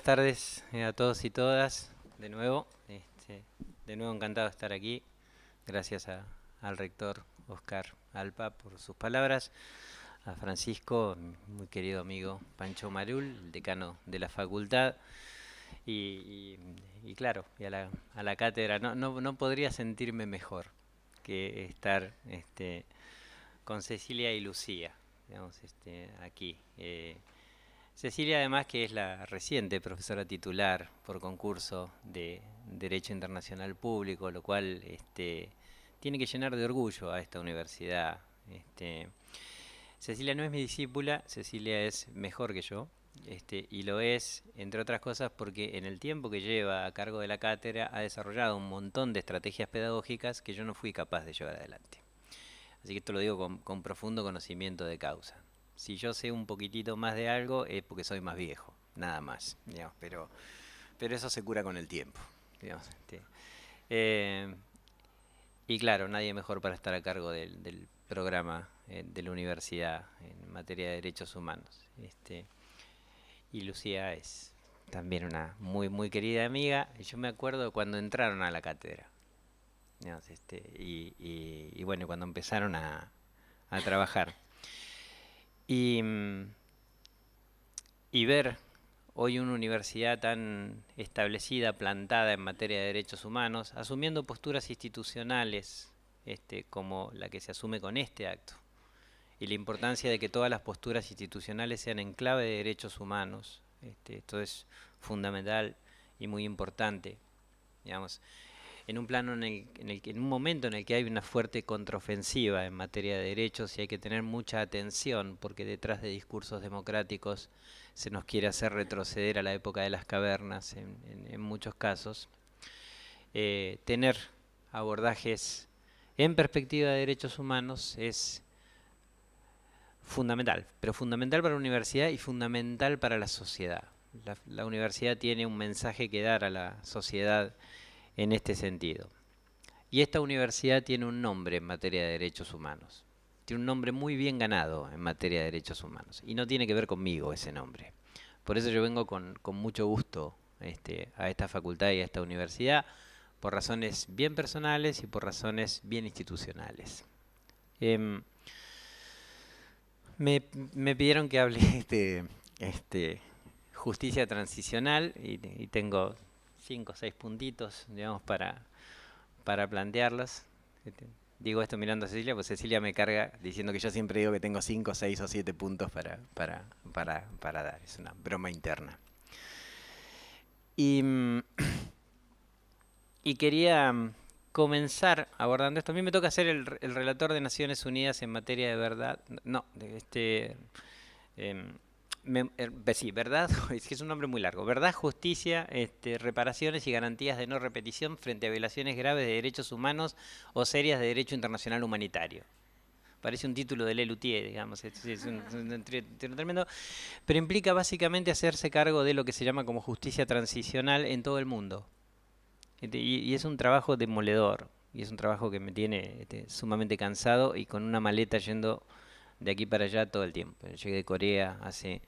tardes a todos y todas. De nuevo, de nuevo encantado de estar aquí. Gracias al rector Oscar Alpa por sus palabras, a Francisco, mi muy querido amigo Pancho Marul, el decano de la facultad, y claro, y a la cátedra. No podría sentirme mejor que estar con Cecilia y Lucía, digamos, aquí. Cecilia, además, que es la reciente profesora titular por concurso de Derecho Internacional Público, lo cual tiene que llenar de orgullo a esta universidad. Cecilia no es mi discípula, Cecilia es mejor que yo, y lo es, entre otras cosas, porque en el tiempo que lleva a cargo de la cátedra ha desarrollado un montón de estrategias pedagógicas que yo no fui capaz de llevar adelante. Así que esto lo digo con profundo conocimiento de causa. Si yo sé un poquitito más de algo es porque soy más viejo, nada más, digamos, pero eso se cura con el tiempo, digamos. Eh, y claro, nadie mejor para estar a cargo del programa de la universidad en materia de derechos humanos. Y Lucía es también una muy querida amiga. Yo me acuerdo cuando entraron a la cátedra, digamos, y bueno, cuando empezaron a trabajar. Y, y ver hoy una universidad tan establecida, plantada en materia de derechos humanos, asumiendo posturas institucionales como la que se asume con este acto, y la importancia de que todas las posturas institucionales sean en clave de derechos humanos. Esto es fundamental y muy importante, digamos, en un plano en un momento en el que hay una fuerte contraofensiva en materia de derechos y hay que tener mucha atención porque detrás de discursos democráticos se nos quiere hacer retroceder a la época de las cavernas en muchos casos. Tener abordajes en perspectiva de derechos humanos es fundamental, pero fundamental para la universidad y fundamental para la sociedad. La universidad tiene un mensaje que dar a la sociedad en este sentido. Y esta universidad tiene un nombre en materia de derechos humanos. Tiene un nombre muy bien ganado en materia de derechos humanos. Y no tiene que ver conmigo ese nombre. Por eso yo vengo con mucho gusto a esta facultad y a esta universidad, por razones bien personales y por razones bien institucionales. Em, me pidieron que hable justicia transicional y tengo 5 o 6 puntitos, digamos, para plantearlas. Digo esto mirando a Cecilia, pues Cecilia me carga diciendo que yo siempre digo que tengo 5, 6 o 7 puntos para dar. Es una broma interna. Y, y quería comenzar abordando esto. A mí me toca ser el relator de Naciones Unidas en materia de verdad. No, sí, verdad, es que es un nombre muy largo. Verdad, justicia, reparaciones y garantías de no repetición frente a violaciones graves de derechos humanos o serias de derecho internacional humanitario. Parece un título de Lelutier, digamos, es un título tremendo, pero implica básicamente hacerse cargo de lo que se llama como justicia transicional en todo el mundo. Y es un trabajo demoledor, y es un trabajo que me tiene sumamente cansado y con una maleta yendo de aquí para allá todo el tiempo. Llegué de Corea hace,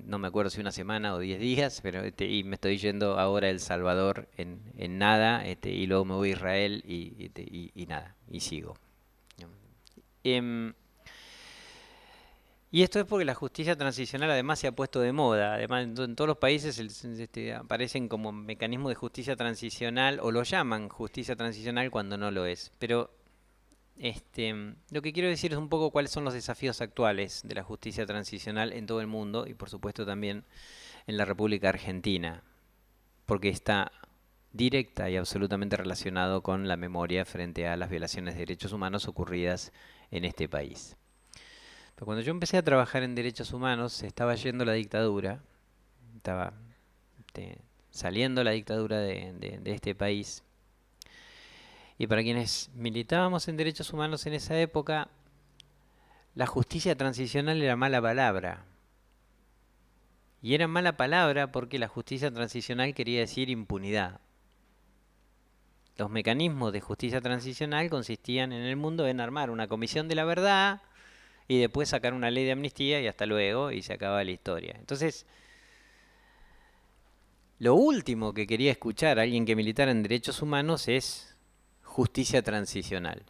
no me acuerdo si una semana o 10 días, pero y me estoy yendo ahora a El Salvador en nada, y luego me voy a Israel y nada, y sigo. Em, y esto es porque la justicia transicional además se ha puesto de moda. Además, en todos los países aparecen como mecanismos de justicia transicional o lo llaman justicia transicional cuando no lo es. Pero lo que quiero decir es un poco cuáles son los desafíos actuales de la justicia transicional en todo el mundo y por supuesto también en la República Argentina, porque está directa y absolutamente relacionado con la memoria frente a las violaciones de derechos humanos ocurridas en este país. Pero cuando yo empecé a trabajar en derechos humanos, se estaba yendo la dictadura, estaba saliendo la dictadura de este país. Y para quienes militábamos en derechos humanos en esa época, la justicia transicional era mala palabra. Y era mala palabra porque la justicia transicional quería decir impunidad. Los mecanismos de justicia transicional consistían en el mundo en armar una comisión de la verdad y después sacar una ley de amnistía y hasta luego y se acaba la historia. Entonces, Lo último que quería escuchar a alguien que militara en derechos humanos es justicia transicional.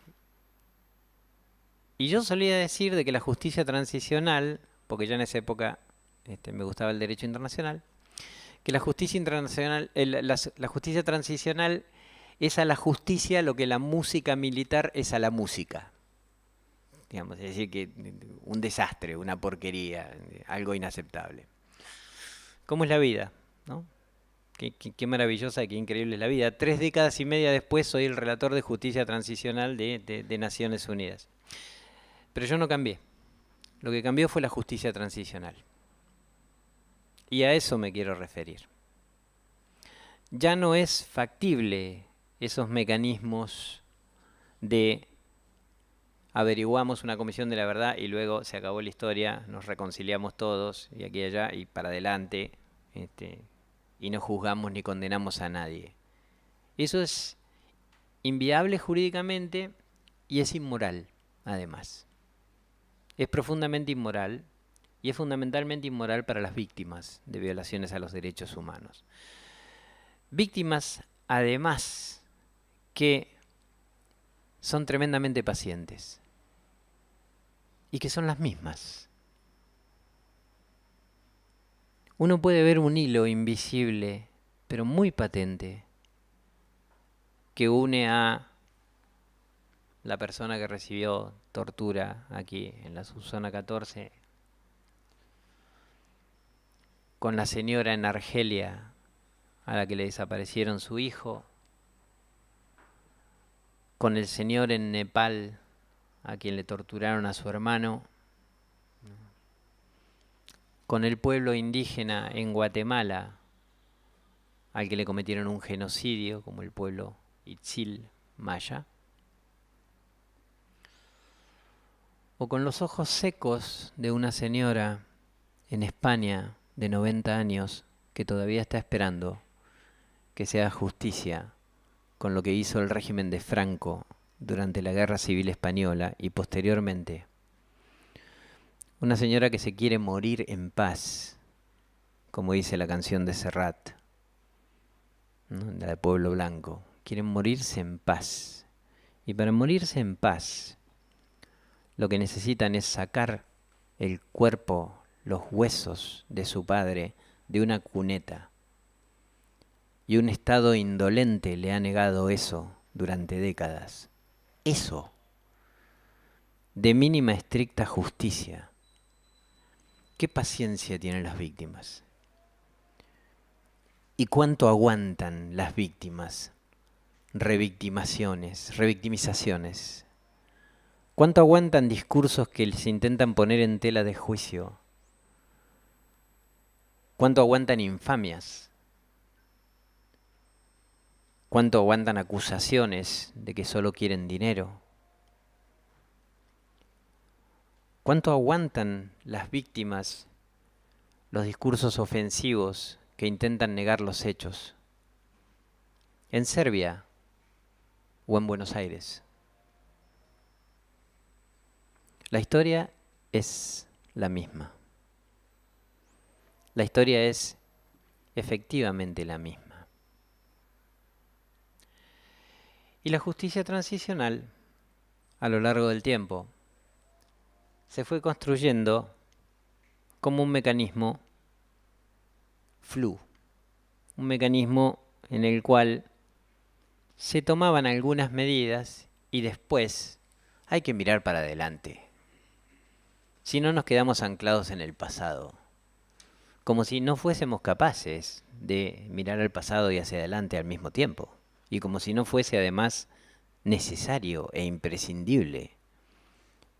Y yo solía decir de que la justicia transicional, porque ya en esa época me gustaba el derecho internacional, que la justicia internacional, la justicia transicional es a la justicia lo que la música militar es a la música. Digamos, es decir, que un desastre, una porquería, algo inaceptable. ¿Cómo es la vida? ¿No? Qué maravillosa, qué increíble es la vida. 3 décadas y media después soy el relator de justicia transicional de Naciones Unidas. Pero yo no cambié. Lo que cambió fue la justicia transicional. Y a eso me quiero referir. Ya no es factible esos mecanismos de averiguamos una comisión de la verdad y luego se acabó la historia, nos reconciliamos todos y aquí y allá y para adelante, y no juzgamos ni condenamos a nadie. Eso es inviable jurídicamente y es inmoral, además. Es profundamente inmoral y es fundamentalmente inmoral para las víctimas de violaciones a los derechos humanos. Víctimas, además, que son tremendamente pacientes y que son las mismas. Uno puede ver un hilo invisible, pero muy patente, que une a la persona que recibió tortura aquí en la subzona 14 con la señora en Argelia a la que le desaparecieron su hijo, con el señor en Nepal a quien le torturaron a su hermano, con el pueblo indígena en Guatemala al que le cometieron un genocidio, como el pueblo Itzil Maya, o con los ojos secos de una señora en España de 90 años que todavía está esperando que se haga justicia con lo que hizo el régimen de Franco durante la Guerra Civil Española y posteriormente. Una señora que se quiere morir en paz, como dice la canción de Serrat, ¿no? La de Pueblo Blanco. Quieren morirse en paz. Y para morirse en paz, lo que necesitan es sacar el cuerpo, los huesos de su padre de una cuneta. Y un Estado indolente le ha negado eso durante décadas. Eso, de mínima estricta justicia. ¿Qué paciencia tienen las víctimas? ¿Y cuánto aguantan las víctimas? Revictimizaciones. ¿Cuánto aguantan discursos que se intentan poner en tela de juicio? ¿Cuánto aguantan infamias? ¿Cuánto aguantan acusaciones de que solo quieren dinero? ¿Cuánto aguantan las víctimas los discursos ofensivos que intentan negar los hechos? ¿En Serbia o en Buenos Aires? La historia es la misma. La historia es efectivamente la misma. Y la justicia transicional, a lo largo del tiempo, se fue construyendo como un mecanismo un mecanismo en el cual se tomaban algunas medidas y después hay que mirar para adelante. Si no nos quedamos anclados en el pasado, como si no fuésemos capaces de mirar al pasado y hacia adelante al mismo tiempo, y como si no fuese además necesario e imprescindible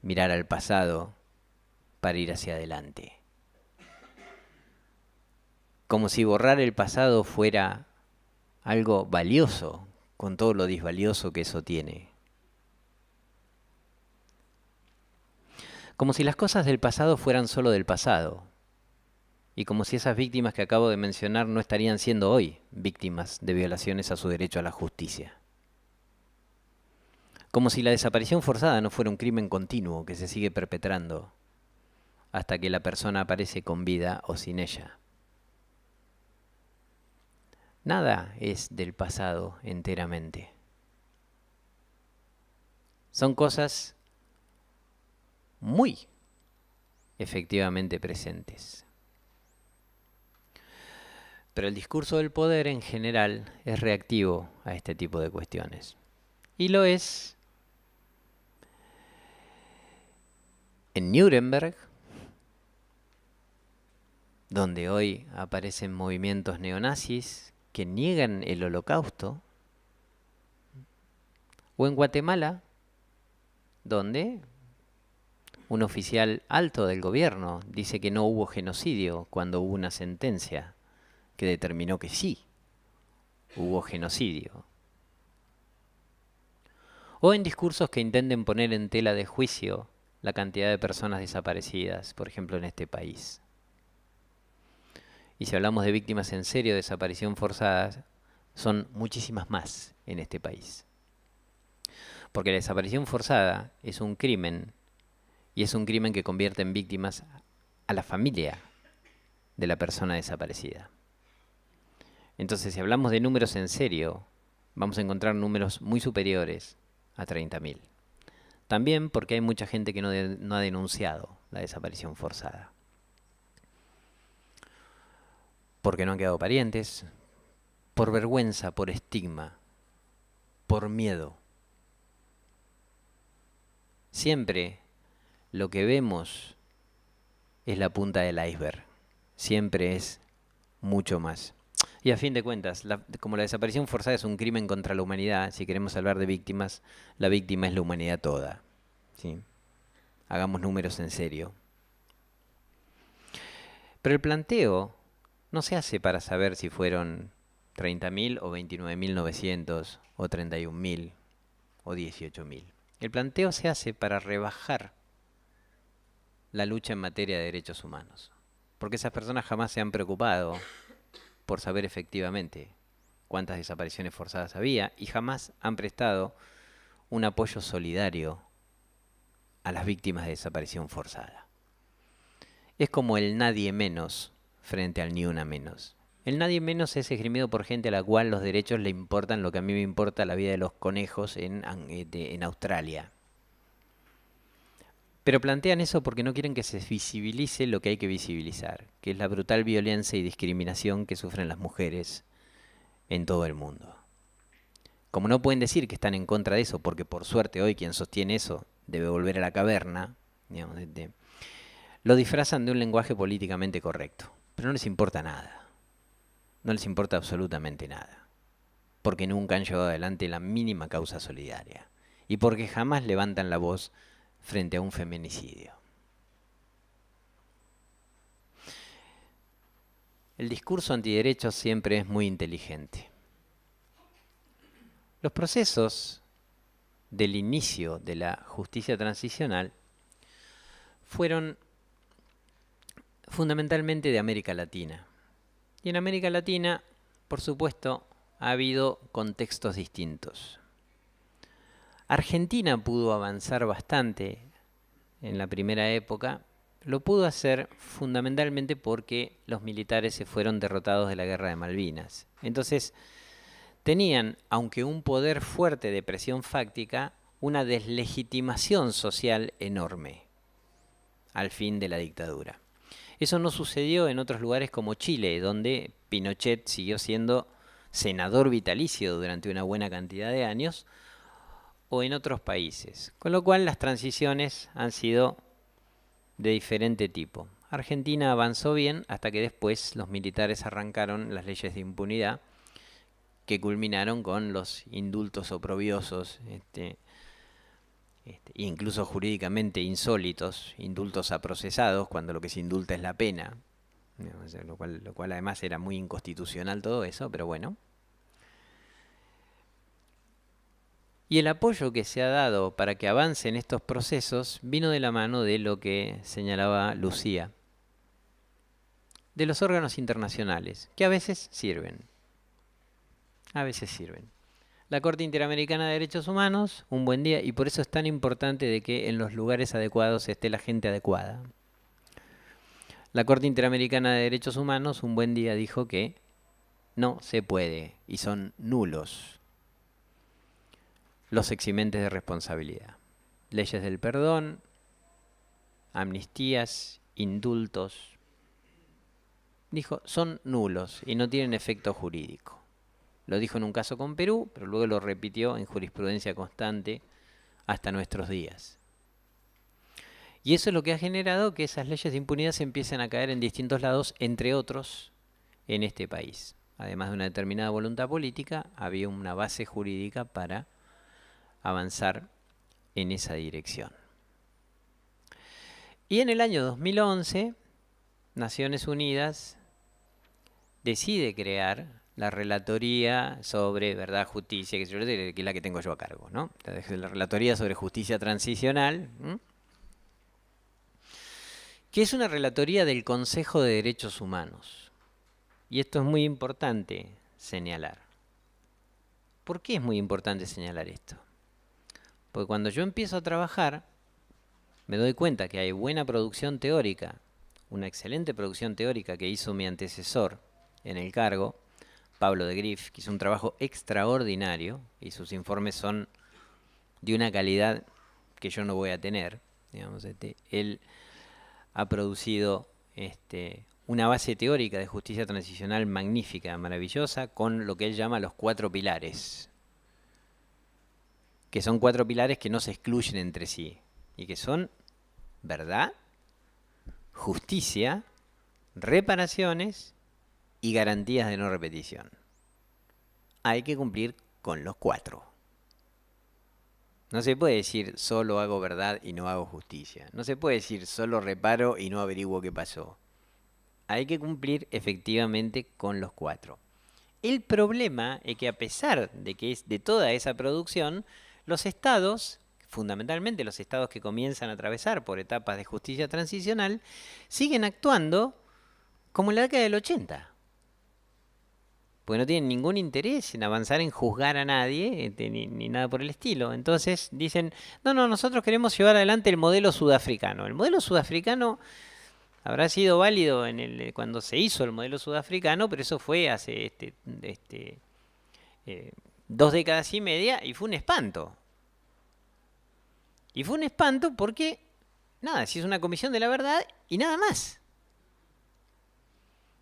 mirar al pasado para ir hacia adelante. Como si borrar el pasado fuera algo valioso, con todo lo disvalioso que eso tiene. Como si las cosas del pasado fueran solo del pasado. Y como si esas víctimas que acabo de mencionar no estarían siendo hoy víctimas de violaciones a su derecho a la justicia. Como si la desaparición forzada no fuera un crimen continuo que se sigue perpetrando hasta que la persona aparece con vida o sin ella. Nada es del pasado enteramente. Son cosas muy efectivamente presentes. Pero el discurso del poder en general es reactivo a este tipo de cuestiones. Y lo es en Nuremberg, donde hoy aparecen movimientos neonazis que niegan el holocausto, o en Guatemala, donde un oficial alto del gobierno dice que no hubo genocidio cuando hubo una sentencia que determinó que sí hubo genocidio. O en discursos que intenten poner en tela de juicio la cantidad de personas desaparecidas, por ejemplo en este país. Y si hablamos de víctimas en serio de desaparición forzada, son muchísimas más en este país. Porque la desaparición forzada es un crimen, y es un crimen que convierte en víctimas a la familia de la persona desaparecida. Entonces, si hablamos de números en serio, vamos a encontrar números muy superiores a 30.000. También porque hay mucha gente que no ha denunciado la desaparición forzada. Porque no han quedado parientes, por vergüenza, por estigma, por miedo. Siempre lo que vemos es la punta del iceberg. Siempre es mucho más. Y a fin de cuentas, como la desaparición forzada es un crimen contra la humanidad, si queremos hablar de víctimas, la víctima es la humanidad toda. ¿Sí? Hagamos números en serio. Pero el planteo no se hace para saber si fueron 30.000 o 29.900 o 31.000 o 18.000. El planteo se hace para rebajar la lucha en materia de derechos humanos. Porque esas personas jamás se han preocupado por saber efectivamente cuántas desapariciones forzadas había y jamás han prestado un apoyo solidario a las víctimas de desaparición forzada. Es como el nadie menos frente al ni una menos. El nadie menos es esgrimido por gente a la cual los derechos le importan lo que a mí me importa la vida de los conejos en Australia. Pero plantean eso porque no quieren que se visibilice lo que hay que visibilizar, que es la brutal violencia y discriminación que sufren las mujeres en todo el mundo. Como no pueden decir que están en contra de eso, porque por suerte hoy quien sostiene eso debe volver a la caverna, digamos, lo disfrazan de un lenguaje políticamente correcto. Pero no les importa nada. No les importa absolutamente nada. Porque nunca han llevado adelante la mínima causa solidaria. Y porque jamás levantan la voz frente a un feminicidio. El discurso antiderechos siempre es muy inteligente. Los procesos del inicio de la justicia transicional fueron fundamentalmente de América Latina. Y en América Latina, por supuesto, ha habido contextos distintos. Argentina pudo avanzar bastante en la primera época. Lo pudo hacer fundamentalmente porque los militares se fueron derrotados de la Guerra de Malvinas. Entonces, tenían, aunque un poder fuerte de presión fáctica, una deslegitimación social enorme al fin de la dictadura. Eso no sucedió en otros lugares como Chile, donde Pinochet siguió siendo senador vitalicio durante una buena cantidad de años, o en otros países. Con lo cual las transiciones han sido de diferente tipo. Argentina avanzó bien hasta que después los militares arrancaron las leyes de impunidad que culminaron con los indultos oprobiosos, incluso jurídicamente insólitos, indultos a procesados, cuando lo que se indulta es la pena, lo cual además era muy inconstitucional todo eso, pero bueno. Y el apoyo que se ha dado para que avancen estos procesos vino de la mano de lo que señalaba Lucía, de los órganos internacionales, que a veces sirven. A veces sirven. La Corte Interamericana de Derechos Humanos, un buen día, y por eso es tan importante de que en los lugares adecuados esté la gente adecuada. La Corte Interamericana de Derechos Humanos, un buen día, dijo que no se puede y son nulos los eximentes de responsabilidad. Leyes del perdón, amnistías, indultos, dijo, son nulos y no tienen efecto jurídico. Lo dijo en un caso con Perú, pero luego lo repitió en jurisprudencia constante hasta nuestros días. Y eso es lo que ha generado que esas leyes de impunidad se empiecen a caer en distintos lados, entre otros en este país. Además de una determinada voluntad política, había una base jurídica para avanzar en esa dirección. Y en el año 2011, Naciones Unidas decide crear la relatoría sobre verdad, justicia, que es la que tengo yo a cargo, ¿no? La relatoría sobre justicia transicional, que es una relatoría del Consejo de Derechos Humanos. Y esto es muy importante señalar. ¿Por qué es muy importante señalar esto? Porque cuando yo empiezo a trabajar, me doy cuenta que hay buena producción teórica, una excelente producción teórica que hizo mi antecesor en el cargo, Pablo de Grief, que hizo un trabajo extraordinario y sus informes son de una calidad que yo no voy a tener. Digamos, él ha producido una base teórica de justicia transicional magnífica, maravillosa, con lo que él llama los 4 pilares, que son 4 pilares que no se excluyen entre sí, y que son verdad, justicia, reparaciones y garantías de no repetición. Hay que cumplir con los 4. No se puede decir solo hago verdad y no hago justicia. No se puede decir solo reparo y no averiguo qué pasó. Hay que cumplir efectivamente con los 4. El problema es que a pesar de que es de toda esa producción, los estados, fundamentalmente los estados que comienzan a atravesar por etapas de justicia transicional, siguen actuando como en la década del 80. Porque no tienen ningún interés en avanzar en juzgar a nadie, ni nada por el estilo. Entonces dicen, no, nosotros queremos llevar adelante el modelo sudafricano. El modelo sudafricano habrá sido válido cuando se hizo el modelo sudafricano, pero eso fue hace 2 décadas y media y fue un espanto. Y fue un espanto porque, nada, se hizo una comisión de la verdad y nada más.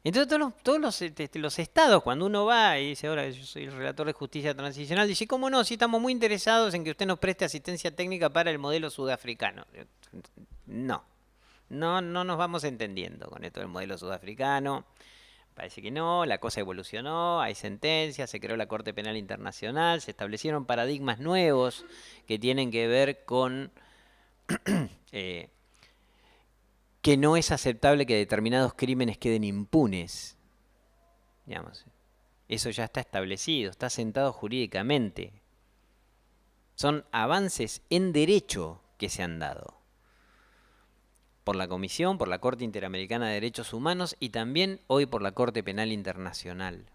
Entonces todos los estados, cuando uno va y dice, ahora yo soy el relator de justicia transicional, dice, ¿cómo no? Sí, estamos muy interesados en que usted nos preste asistencia técnica para el modelo sudafricano. No nos vamos entendiendo con esto del modelo sudafricano. Parece que no, la cosa evolucionó, hay sentencias, se creó la Corte Penal Internacional, se establecieron paradigmas nuevos que tienen que ver con que no es aceptable que determinados crímenes queden impunes. Digamos, eso ya está establecido, está sentado jurídicamente. Son avances en derecho que se han dado por la Comisión, por la Corte Interamericana de Derechos Humanos y también hoy por la Corte Penal Internacional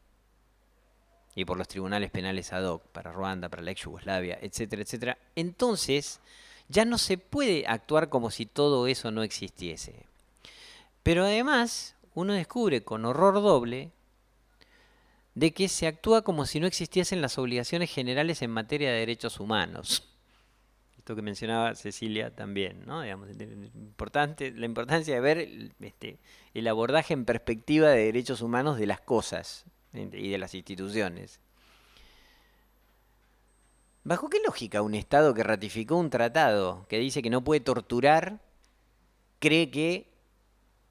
y por los tribunales penales ad hoc para Ruanda, para la ex Yugoslavia, etcétera, etcétera. Entonces, ya no se puede actuar como si todo eso no existiese. Pero además, uno descubre con horror doble de que se actúa como si no existiesen las obligaciones generales en materia de derechos humanos. Esto que mencionaba Cecilia también, ¿no? Digamos, la importancia de ver el abordaje en perspectiva de derechos humanos de las cosas y de las instituciones. ¿Bajo qué lógica un Estado que ratificó un tratado que dice que no puede torturar cree que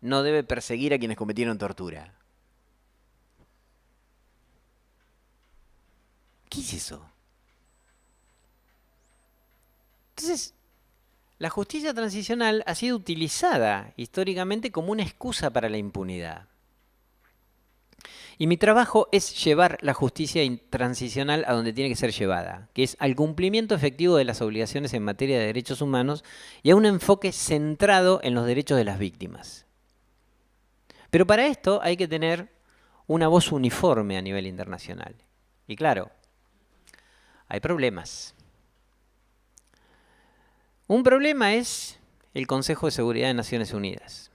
no debe perseguir a quienes cometieron tortura? ¿Qué es eso? Entonces, la justicia transicional ha sido utilizada históricamente como una excusa para la impunidad. Y mi trabajo es llevar la justicia transicional a donde tiene que ser llevada, que es al cumplimiento efectivo de las obligaciones en materia de derechos humanos y a un enfoque centrado en los derechos de las víctimas. Pero para esto hay que tener una voz uniforme a nivel internacional. Y claro, hay problemas. Un problema es el Consejo de Seguridad de Naciones Unidas.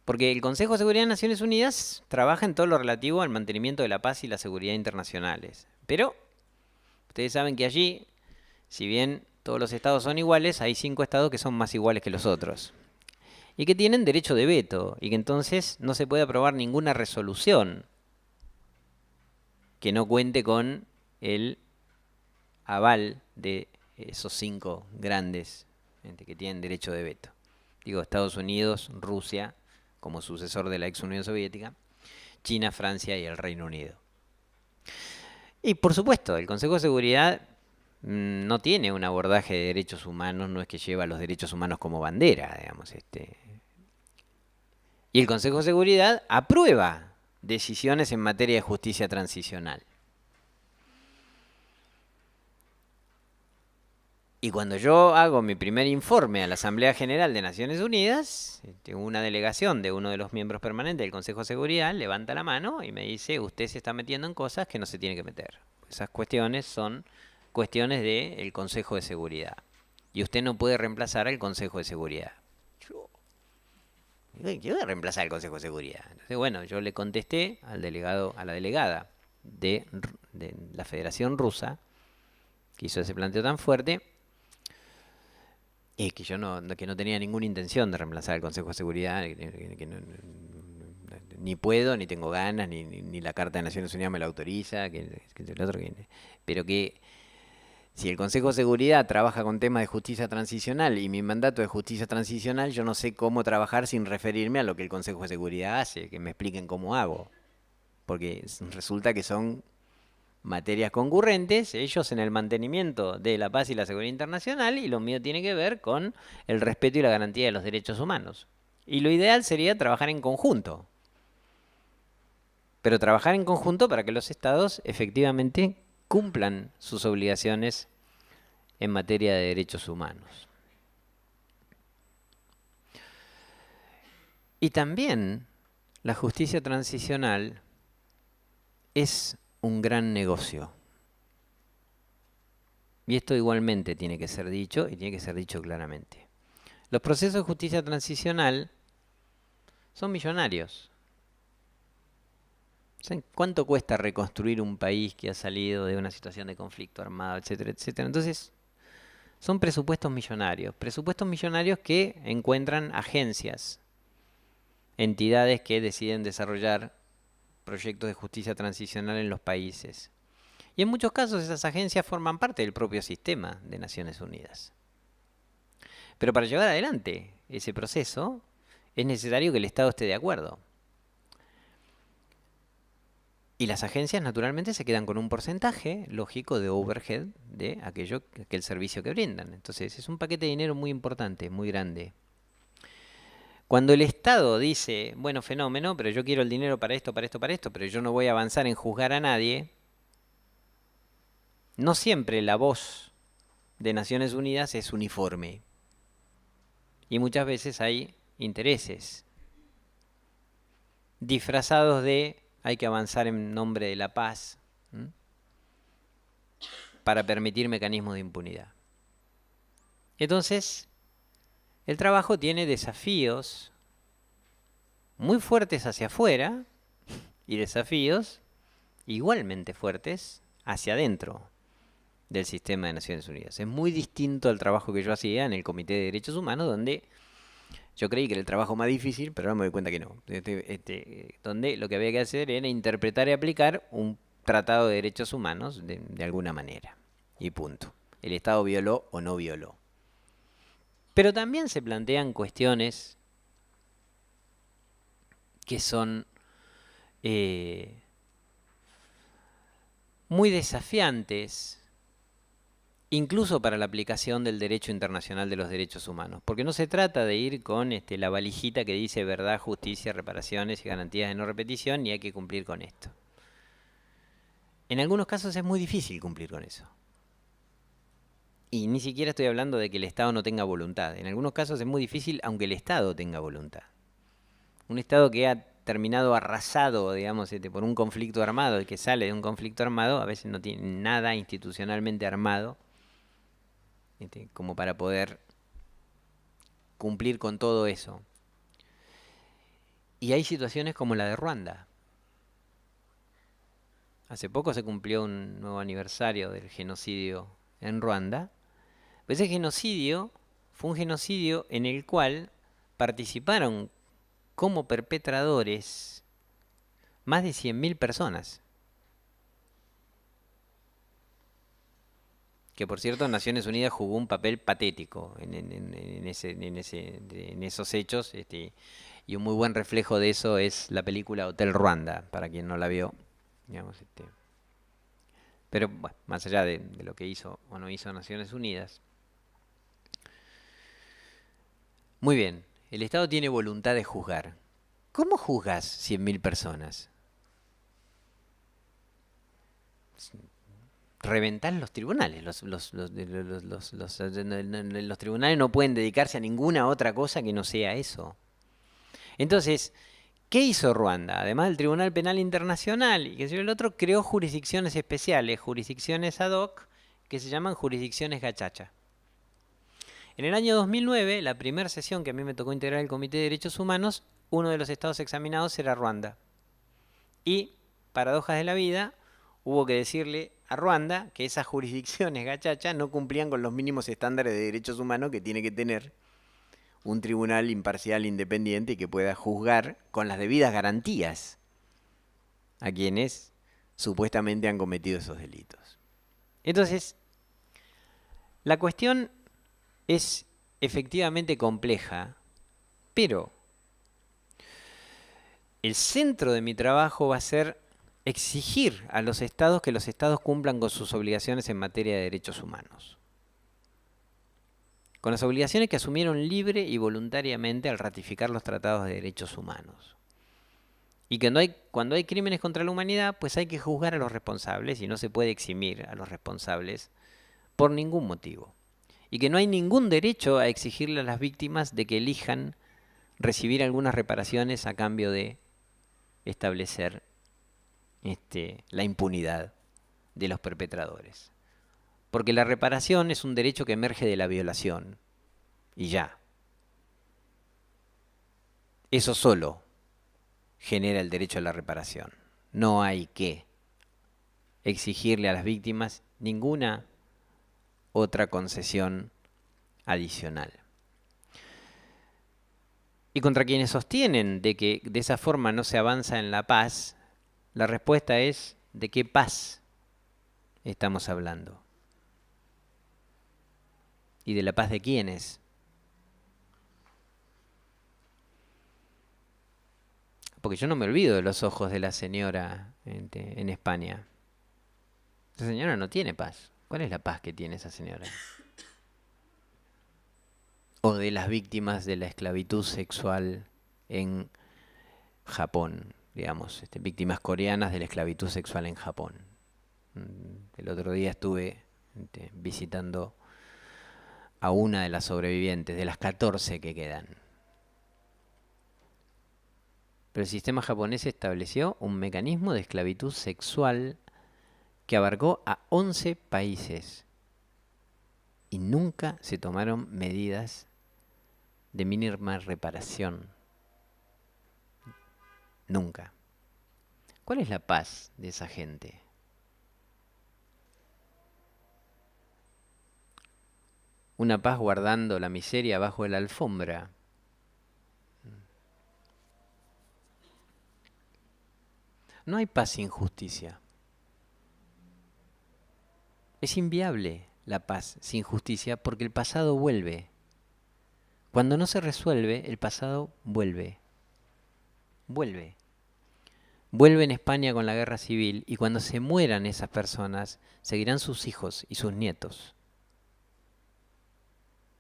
Porque el Consejo de Seguridad de Naciones Unidas trabaja en todo lo relativo al mantenimiento de la paz y la seguridad internacionales. Pero ustedes saben que allí, si bien todos los estados son iguales, hay 5 estados que son más iguales que los otros. Y que tienen derecho de veto. Y que entonces no se puede aprobar ninguna resolución que no cuente con el aval de esos 5 grandes que tienen derecho de veto. Digo, Estados Unidos, Rusia, como sucesor de la ex Unión Soviética, China, Francia y el Reino Unido. Y por supuesto, el Consejo de Seguridad no tiene un abordaje de derechos humanos, no es que lleva los derechos humanos como bandera, digamos. Y el Consejo de Seguridad aprueba decisiones en materia de justicia transicional. Y cuando yo hago mi primer informe a la Asamblea General de Naciones Unidas, una delegación de uno de los miembros permanentes del Consejo de Seguridad levanta la mano y me dice, usted se está metiendo en cosas que no se tiene que meter. Esas cuestiones son cuestiones del Consejo de Seguridad. Y usted no puede reemplazar al Consejo de Seguridad. Yo voy a reemplazar al Consejo de Seguridad. Entonces, bueno, yo le contesté al delegado, a la delegada de la Federación Rusa, que hizo ese planteo tan fuerte, y que yo que no tenía ninguna intención de reemplazar el Consejo de Seguridad, que ni puedo, ni tengo ganas, ni la Carta de Naciones Unidas me la autoriza, pero que si el Consejo de Seguridad trabaja con temas de justicia transicional y mi mandato es justicia transicional, yo no sé cómo trabajar sin referirme a lo que el Consejo de Seguridad hace, que me expliquen cómo hago. Porque resulta que son materias concurrentes, ellos en el mantenimiento de la paz y la seguridad internacional, y lo mío tiene que ver con el respeto y la garantía de los derechos humanos. Y lo ideal sería trabajar en conjunto. Pero trabajar en conjunto para que los estados efectivamente cumplan sus obligaciones en materia de derechos humanos. Y también la justicia transicional es un gran negocio. Y esto igualmente tiene que ser dicho y tiene que ser dicho claramente. Los procesos de justicia transicional son millonarios. ¿Saben cuánto cuesta reconstruir un país que ha salido de una situación de conflicto armado, etcétera, etcétera? Entonces, son presupuestos millonarios que encuentran agencias, entidades que deciden desarrollar proyectos de justicia transicional en los países. Y en muchos casos esas agencias forman parte del propio sistema de Naciones Unidas. Pero para llevar adelante ese proceso es necesario que el Estado esté de acuerdo. Y las agencias naturalmente se quedan con un porcentaje lógico de overhead de aquel servicio que brindan. Entonces es un paquete de dinero muy importante, muy grande. Cuando el Estado dice, bueno, fenómeno, pero yo quiero el dinero para esto, para esto, para esto, pero yo no voy a avanzar en juzgar a nadie, no siempre la voz de Naciones Unidas es uniforme. Y muchas veces hay intereses disfrazados de hay que avanzar en nombre de la paz, ¿m? Para permitir mecanismos de impunidad. Entonces, el trabajo tiene desafíos muy fuertes hacia afuera y desafíos igualmente fuertes hacia adentro del sistema de Naciones Unidas. Es muy distinto al trabajo que yo hacía en el Comité de Derechos Humanos, donde yo creí que era el trabajo más difícil, pero ahora me doy cuenta que no. Donde lo que había que hacer era interpretar y aplicar un tratado de derechos humanos de alguna manera. Y punto. El Estado violó o no violó. Pero también se plantean cuestiones que son muy desafiantes, incluso para la aplicación del derecho internacional de los derechos humanos. Porque no se trata de ir con la valijita que dice verdad, justicia, reparaciones y garantías de no repetición y hay que cumplir con esto. En algunos casos es muy difícil cumplir con eso. Y ni siquiera estoy hablando de que el Estado no tenga voluntad. En algunos casos es muy difícil aunque el Estado tenga voluntad. Un Estado que ha terminado arrasado, digamos, por un conflicto armado, el que sale de un conflicto armado, a veces no tiene nada institucionalmente armado, como para poder cumplir con todo eso. Y hay situaciones como la de Ruanda. Hace poco se cumplió un nuevo aniversario del genocidio en Ruanda. Pues ese genocidio fue un genocidio en el cual participaron como perpetradores más de 100.000 personas. Que por cierto Naciones Unidas jugó un papel patético en esos hechos. Y un muy buen reflejo de eso es la película Hotel Ruanda, para quien no la vio. Digamos, pero bueno, más allá de lo que hizo o no hizo Naciones Unidas. Muy bien, el Estado tiene voluntad de juzgar. ¿Cómo juzgas 100.000 personas? Reventar los tribunales. Los tribunales no pueden dedicarse a ninguna otra cosa que no sea eso. Entonces, ¿qué hizo Ruanda? Además del Tribunal Penal Internacional y que el otro, creó jurisdicciones especiales, jurisdicciones ad hoc, que se llaman jurisdicciones gachacha. En el año 2009, la primera sesión que a mí me tocó integrar el Comité de Derechos Humanos, uno de los estados examinados era Ruanda. Y, paradojas de la vida, hubo que decirle a Ruanda que esas jurisdicciones gachacha no cumplían con los mínimos estándares de derechos humanos que tiene que tener un tribunal imparcial, independiente y que pueda juzgar con las debidas garantías a quienes supuestamente han cometido esos delitos. Entonces, la cuestión es efectivamente compleja, pero el centro de mi trabajo va a ser exigir a los estados que los estados cumplan con sus obligaciones en materia de derechos humanos. Con las obligaciones que asumieron libre y voluntariamente al ratificar los tratados de derechos humanos. Y cuando hay crímenes contra la humanidad, pues hay que juzgar a los responsables y no se puede eximir a los responsables por ningún motivo. Y que no hay ningún derecho a exigirle a las víctimas de que elijan recibir algunas reparaciones a cambio de establecer la impunidad de los perpetradores. Porque la reparación es un derecho que emerge de la violación. Y ya. Eso solo genera el derecho a la reparación. No hay que exigirle a las víctimas ninguna otra concesión adicional. Y contra quienes sostienen de que de esa forma no se avanza en la paz, la respuesta es: ¿de qué paz estamos hablando? ¿Y de la paz de quiénes? Porque yo no me olvido de los ojos de la señora en España. Esa señora no tiene paz. ¿Cuál es la paz que tiene esa señora? O de las víctimas de la esclavitud sexual en Japón, digamos, víctimas coreanas de la esclavitud sexual en Japón. El otro día estuve visitando a una de las sobrevivientes, de las 14 que quedan. Pero el sistema japonés estableció un mecanismo de esclavitud sexual que abarcó a 11 países y nunca se tomaron medidas de mínima reparación. Nunca. ¿Cuál es la paz de esa gente? Una paz guardando la miseria bajo la alfombra. No hay paz sin justicia. Es inviable la paz sin justicia porque el pasado vuelve. Cuando no se resuelve, el pasado vuelve. Vuelve. Vuelve en España con la guerra civil y cuando se mueran esas personas, seguirán sus hijos y sus nietos.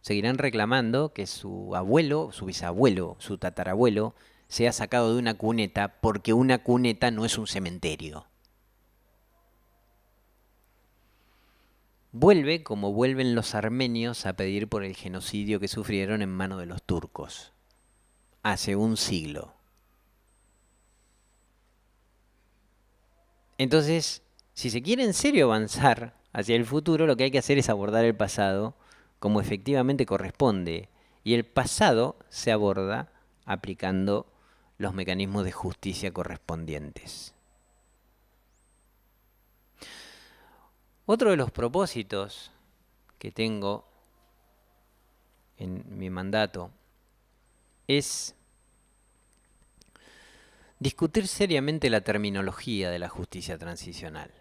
Seguirán reclamando que su abuelo, su bisabuelo, su tatarabuelo sea sacado de una cuneta porque una cuneta no es un cementerio. Vuelve como vuelven los armenios a pedir por el genocidio que sufrieron en manos de los turcos hace un siglo. Entonces, si se quiere en serio avanzar hacia el futuro, lo que hay que hacer es abordar el pasado como efectivamente corresponde. Y el pasado se aborda aplicando los mecanismos de justicia correspondientes. Otro de los propósitos que tengo en mi mandato es discutir seriamente la terminología de la justicia transicional.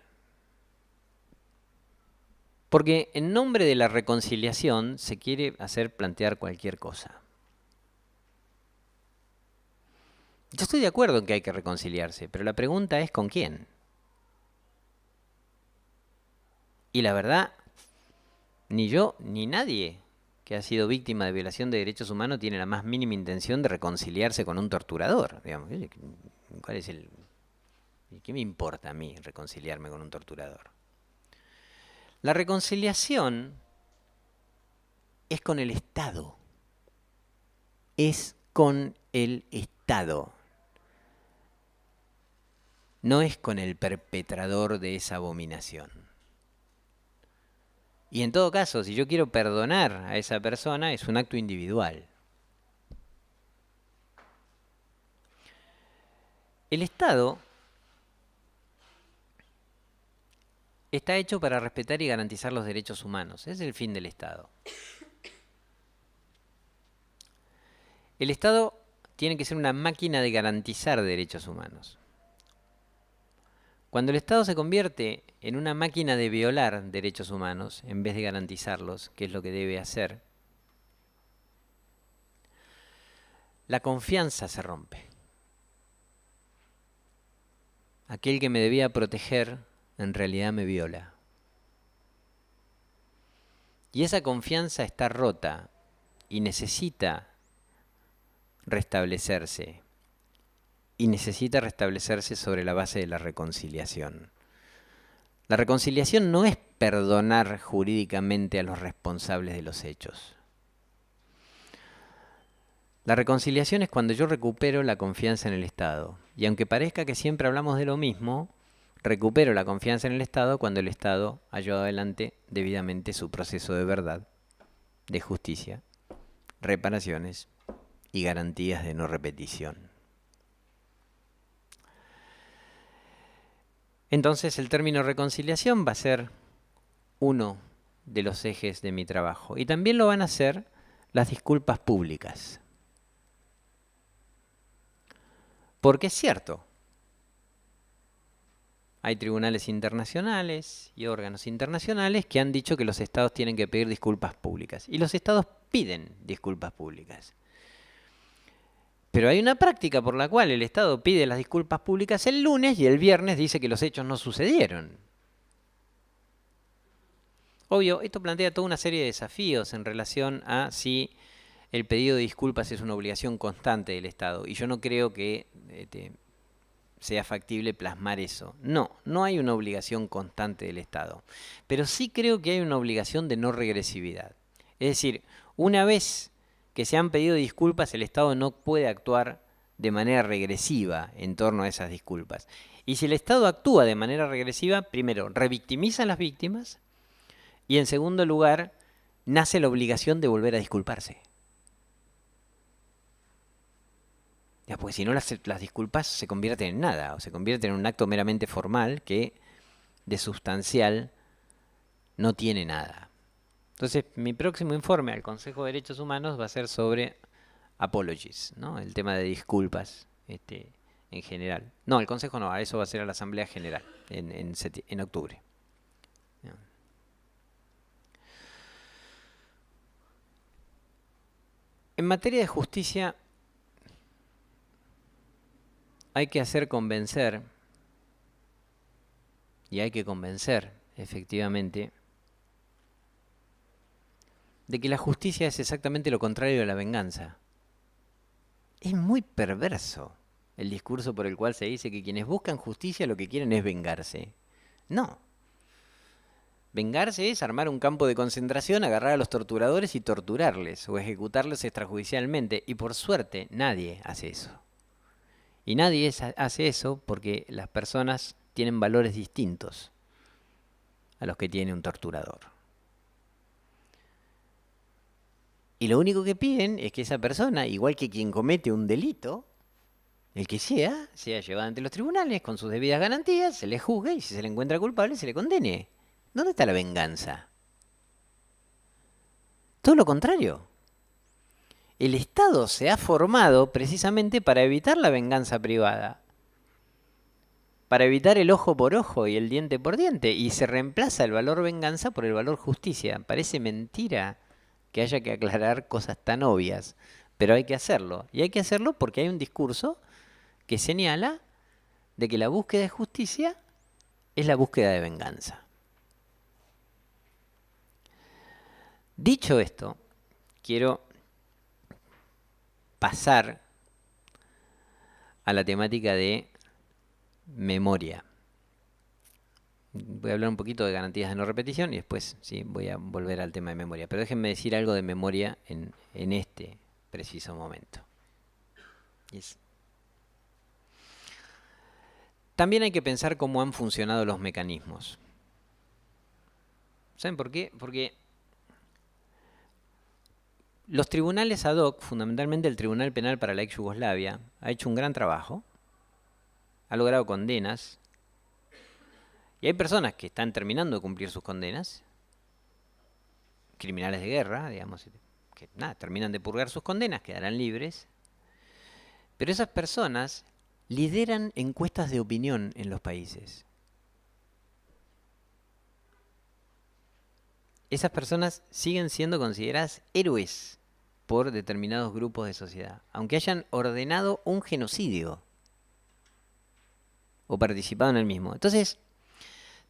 Porque en nombre de la reconciliación se quiere hacer plantear cualquier cosa. Yo estoy de acuerdo en que hay que reconciliarse, pero la pregunta es ¿con quién? Y la verdad, ni yo ni nadie que ha sido víctima de violación de derechos humanos tiene la más mínima intención de reconciliarse con un torturador. Digamos, ¿cuál es el... ¿Qué me importa a mí reconciliarme con un torturador? La reconciliación es con el Estado. Es con el Estado. No es con el perpetrador de esa abominación. Y en todo caso, si yo quiero perdonar a esa persona, es un acto individual. El Estado está hecho para respetar y garantizar los derechos humanos. Ese es el fin del Estado. El Estado tiene que ser una máquina de garantizar derechos humanos. Cuando el Estado se convierte en una máquina de violar derechos humanos, en vez de garantizarlos, que es lo que debe hacer, la confianza se rompe. Aquel que me debía proteger, en realidad me viola. Y esa confianza está rota y necesita restablecerse. Y necesita restablecerse sobre la base de la reconciliación. La reconciliación no es perdonar jurídicamente a los responsables de los hechos. La reconciliación es cuando yo recupero la confianza en el Estado. Y aunque parezca que siempre hablamos de lo mismo, recupero la confianza en el Estado cuando el Estado ha llevado adelante debidamente su proceso de verdad, de justicia, reparaciones y garantías de no repetición. Entonces el término reconciliación va a ser uno de los ejes de mi trabajo. Y también lo van a ser las disculpas públicas. Porque es cierto, hay tribunales internacionales y órganos internacionales que han dicho que los estados tienen que pedir disculpas públicas. Y los estados piden disculpas públicas. Pero hay una práctica por la cual el Estado pide las disculpas públicas el lunes y el viernes dice que los hechos no sucedieron. Obvio, esto plantea toda una serie de desafíos en relación a si el pedido de disculpas es una obligación constante del Estado. Y yo no creo que sea factible plasmar eso. No, no hay una obligación constante del Estado. Pero sí creo que hay una obligación de no regresividad. Es decir, una vez que se han pedido disculpas, el Estado no puede actuar de manera regresiva en torno a esas disculpas. Y si el Estado actúa de manera regresiva, primero, revictimiza a las víctimas y en segundo lugar, nace la obligación de volver a disculparse. Ya, porque si no, las disculpas se convierten en nada, o se convierten en un acto meramente formal que de sustancial no tiene nada. Entonces, mi próximo informe al Consejo de Derechos Humanos va a ser sobre apologies, ¿no? El tema de disculpas en general. No, el Consejo no, eso va a ser a la Asamblea General en octubre. En materia de justicia hay que hacer convencer, y hay que convencer, efectivamente, de que la justicia es exactamente lo contrario de la venganza. Es muy perverso el discurso por el cual se dice que quienes buscan justicia lo que quieren es vengarse. No. Vengarse es armar un campo de concentración, agarrar a los torturadores y torturarles o ejecutarlos extrajudicialmente. Y por suerte nadie hace eso. Y nadie hace eso porque las personas tienen valores distintos a los que tiene un torturador. Y lo único que piden es que esa persona, igual que quien comete un delito, El que sea llevado ante los tribunales con sus debidas garantías, se le juzgue y si se le encuentra culpable, se le condene. ¿Dónde está la venganza? Todo lo contrario. El Estado se ha formado precisamente para evitar la venganza privada, para evitar el ojo por ojo y el diente por diente, y se reemplaza el valor venganza por el valor justicia. Parece mentira que haya que aclarar cosas tan obvias, pero hay que hacerlo. Y hay que hacerlo porque hay un discurso que señala de que la búsqueda de justicia es la búsqueda de venganza. Dicho esto, quiero pasar a la temática de memoria. Voy a hablar un poquito de garantías de no repetición y después sí voy a volver al tema de memoria. Pero déjenme decir algo de memoria en este preciso momento. También hay que pensar cómo han funcionado los mecanismos. ¿Saben por qué? Porque los tribunales ad hoc, fundamentalmente el Tribunal Penal para la ex Yugoslavia, ha hecho un gran trabajo, ha logrado condenas, y hay personas que están terminando de cumplir sus condenas, criminales de guerra, digamos, que terminan de purgar sus condenas, quedarán libres, pero esas personas lideran encuestas de opinión en los países. Esas personas siguen siendo consideradas héroes por determinados grupos de sociedad, aunque hayan ordenado un genocidio o participado en el mismo. Entonces,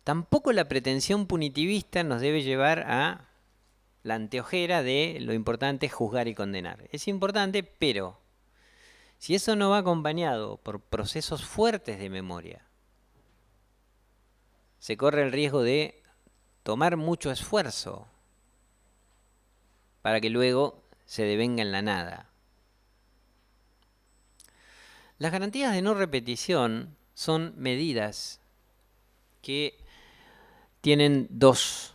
tampoco la pretensión punitivista nos debe llevar a la anteojera de lo importante es juzgar y condenar. Es importante, pero si eso no va acompañado por procesos fuertes de memoria, se corre el riesgo de tomar mucho esfuerzo para que luego se devenga en la nada. Las garantías de no repetición son medidas que tienen dos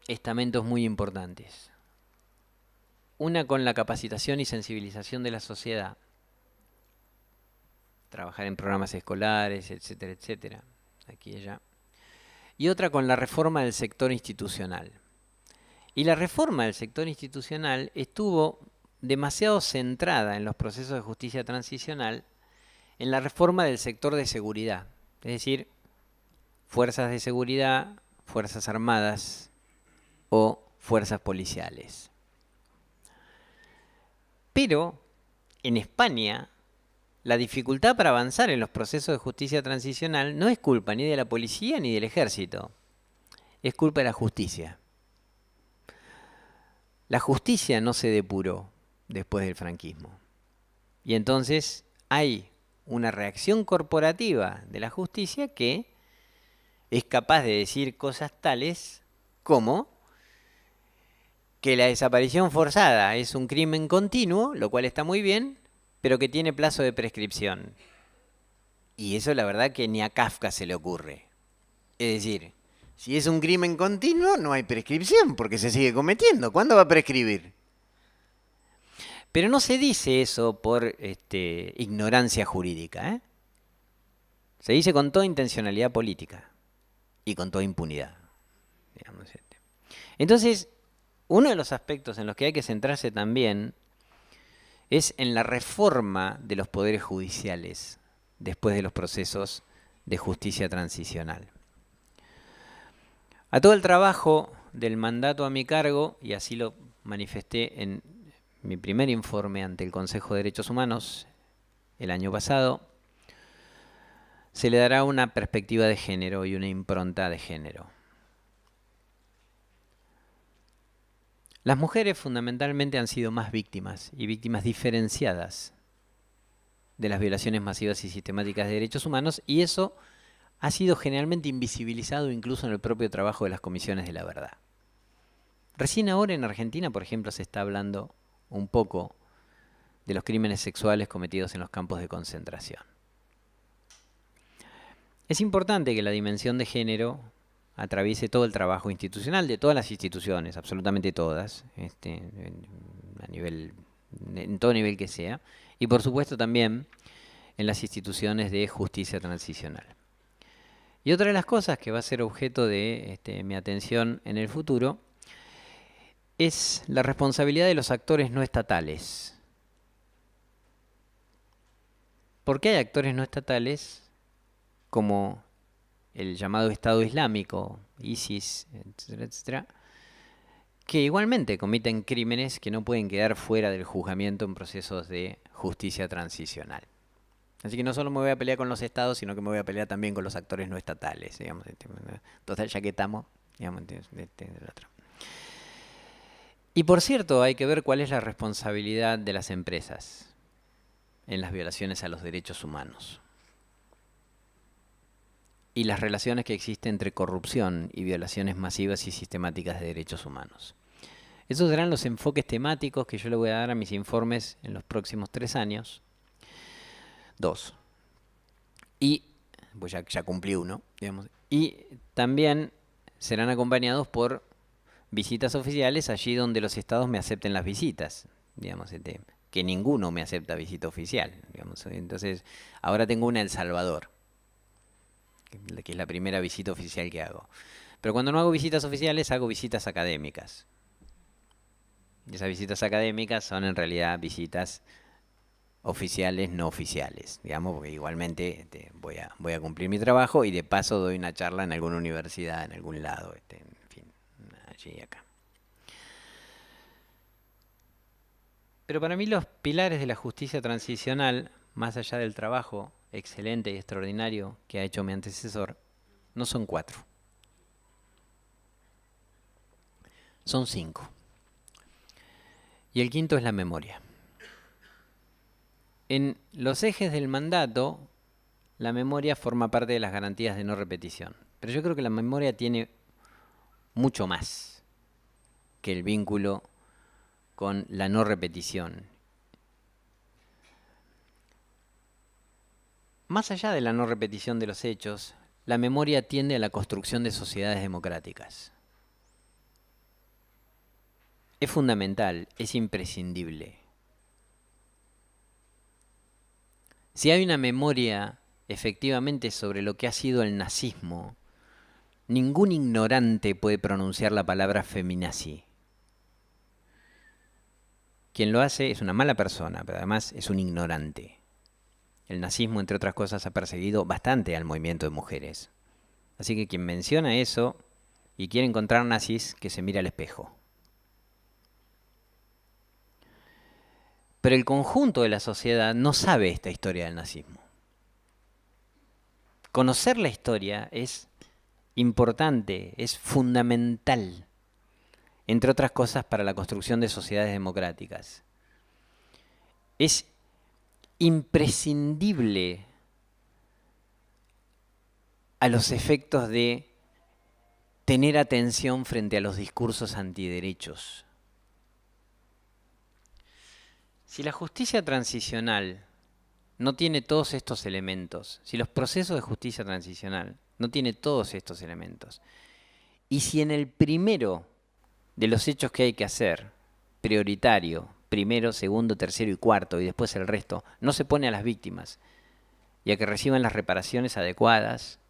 estamentos muy importantes. Una con la capacitación y sensibilización de la sociedad, trabajar en programas escolares, etcétera, etcétera, aquí y allá. Y otra con la reforma del sector institucional. Y la reforma del sector institucional estuvo demasiado centrada en los procesos de justicia transicional en la reforma del sector de seguridad, es decir, fuerzas de seguridad, fuerzas armadas o fuerzas policiales. Pero en España la dificultad para avanzar en los procesos de justicia transicional no es culpa ni de la policía ni del ejército, es culpa de la justicia. La justicia no se depuró después del franquismo. Y entonces hay una reacción corporativa de la justicia que es capaz de decir cosas tales como que la desaparición forzada es un crimen continuo, lo cual está muy bien, pero que tiene plazo de prescripción. Y eso la verdad que ni a Kafka se le ocurre. Es decir, si es un crimen continuo, no hay prescripción, porque se sigue cometiendo. ¿Cuándo va a prescribir? Pero no se dice eso por ignorancia jurídica, ¿eh? Se dice con toda intencionalidad política y con toda impunidad, digamos. Entonces, uno de los aspectos en los que hay que centrarse también es en la reforma de los poderes judiciales después de los procesos de justicia transicional. A todo el trabajo del mandato a mi cargo, y así lo manifesté en mi primer informe ante el Consejo de Derechos Humanos el año pasado, se le dará una perspectiva de género y una impronta de género. Las mujeres fundamentalmente han sido más víctimas, y víctimas diferenciadas, de las violaciones masivas y sistemáticas de derechos humanos, y eso ha sido generalmente invisibilizado incluso en el propio trabajo de las comisiones de la verdad. Recién ahora en Argentina, por ejemplo, se está hablando un poco de los crímenes sexuales cometidos en los campos de concentración. Es importante que la dimensión de género atraviese todo el trabajo institucional de todas las instituciones, absolutamente todas, en todo nivel que sea, Y por supuesto también en las instituciones de justicia transicional. Y otra de las cosas que va a ser objeto de mi atención en el futuro es la responsabilidad de los actores no estatales. ¿Por qué hay actores no estatales como el llamado Estado Islámico, ISIS, etcétera, etcétera, que igualmente cometen crímenes que no pueden quedar fuera del juzgamiento en procesos de justicia transicional? Así que no solo me voy a pelear con los estados, sino que me voy a pelear también con los actores no estatales, digamos. Entonces, ya que estamos, digamos, del otro. Y por cierto, hay que ver cuál es la responsabilidad de las empresas en las violaciones a los derechos humanos. Y las relaciones que existen entre corrupción y violaciones masivas y sistemáticas de derechos humanos. Esos serán los enfoques temáticos que yo le voy a dar a mis informes en los próximos 3 años. 2. Y, pues ya cumplí uno, digamos. Y también serán acompañados por visitas oficiales allí donde los estados me acepten las visitas, digamos, que ninguno me acepta visita oficial, digamos. Entonces, ahora tengo una en El Salvador, que es la primera visita oficial que hago. Pero cuando no hago visitas oficiales, hago visitas académicas. Y esas visitas académicas son en realidad visitas oficiales, no oficiales, digamos, porque igualmente voy a cumplir mi trabajo y de paso doy una charla en alguna universidad, en algún lado, en fin, allí y acá. Pero para mí los pilares de la justicia transicional, más allá del trabajo excelente y extraordinario que ha hecho mi antecesor, no son 4. Son 5. Y el quinto es la memoria. En los ejes del mandato, la memoria forma parte de las garantías de no repetición. Pero yo creo que la memoria tiene mucho más que el vínculo con la no repetición. Más allá de la no repetición de los hechos, la memoria tiende a la construcción de sociedades democráticas. Es fundamental, es imprescindible. Si hay una memoria efectivamente sobre lo que ha sido el nazismo, ningún ignorante puede pronunciar la palabra feminazi. Quien lo hace es una mala persona, pero además es un ignorante. El nazismo, entre otras cosas, ha perseguido bastante al movimiento de mujeres. Así que quien menciona eso y quiere encontrar nazis, que se mire al espejo. Pero el conjunto de la sociedad no sabe esta historia del nazismo. Conocer la historia es importante, es fundamental, entre otras cosas, para la construcción de sociedades democráticas. Es imprescindible a los efectos de tener atención frente a los discursos antiderechos. Si la justicia transicional no tiene todos estos elementos, si los procesos de justicia transicional no tienen todos estos elementos, y si en el primero de los hechos que hay que hacer, prioritario, primero, segundo, tercero y cuarto, y después el resto, no se pone a las víctimas y a que reciban las reparaciones adecuadas,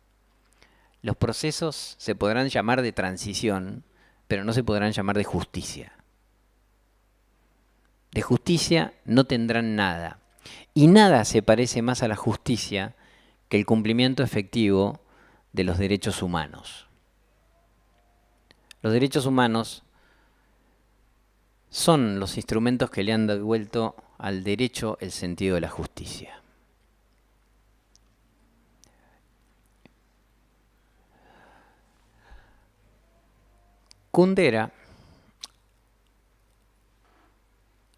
los procesos se podrán llamar de transición, pero no se podrán llamar de justicia. De justicia no tendrán nada. Y nada se parece más a la justicia que el cumplimiento efectivo de los derechos humanos. Los derechos humanos son los instrumentos que le han devuelto al derecho el sentido de la justicia. Kundera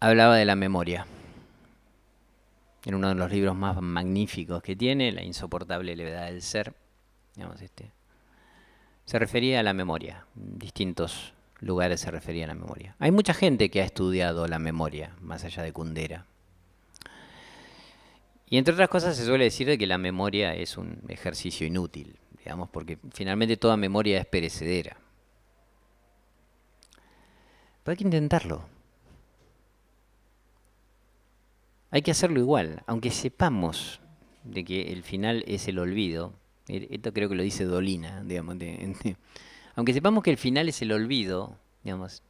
hablaba de la memoria. En uno de los libros más magníficos que tiene, La insoportable levedad del ser, digamos, se refería a la memoria. En distintos lugares se refería a la memoria. Hay mucha gente que ha estudiado la memoria, más allá de Kundera. Y entre otras cosas se suele decir que la memoria es un ejercicio inútil, digamos, porque finalmente toda memoria es perecedera. Pero hay que intentarlo. hay que hacerlo igual, aunque sepamos de que el final es el olvido. Esto creo que lo dice Dolina, digamos. Aunque sepamos que el final es el olvido, digamos,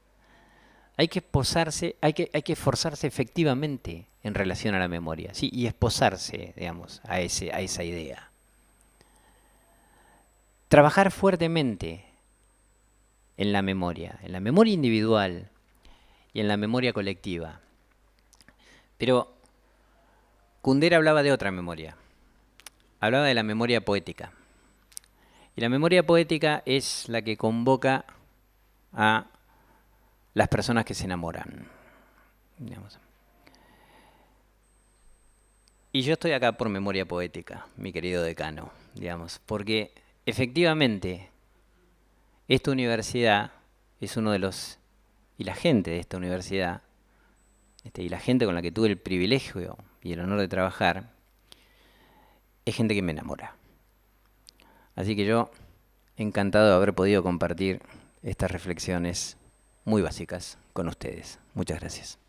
hay que esposarse, hay que esforzarse efectivamente en relación a la memoria, ¿sí? Y esposarse, digamos, a esa idea. Trabajar fuertemente en la memoria individual y en la memoria colectiva. Pero Kundera hablaba de otra memoria, hablaba de la memoria poética. Y la memoria poética es la que convoca a las personas que se enamoran, digamos. Y yo estoy acá por memoria poética, mi querido decano, digamos, porque efectivamente esta universidad es uno de los, y la gente de esta universidad, y la gente con la que tuve el privilegio y el honor de trabajar, es gente que me enamora. Así que yo, encantado de haber podido compartir estas reflexiones muy básicas con ustedes. Muchas gracias.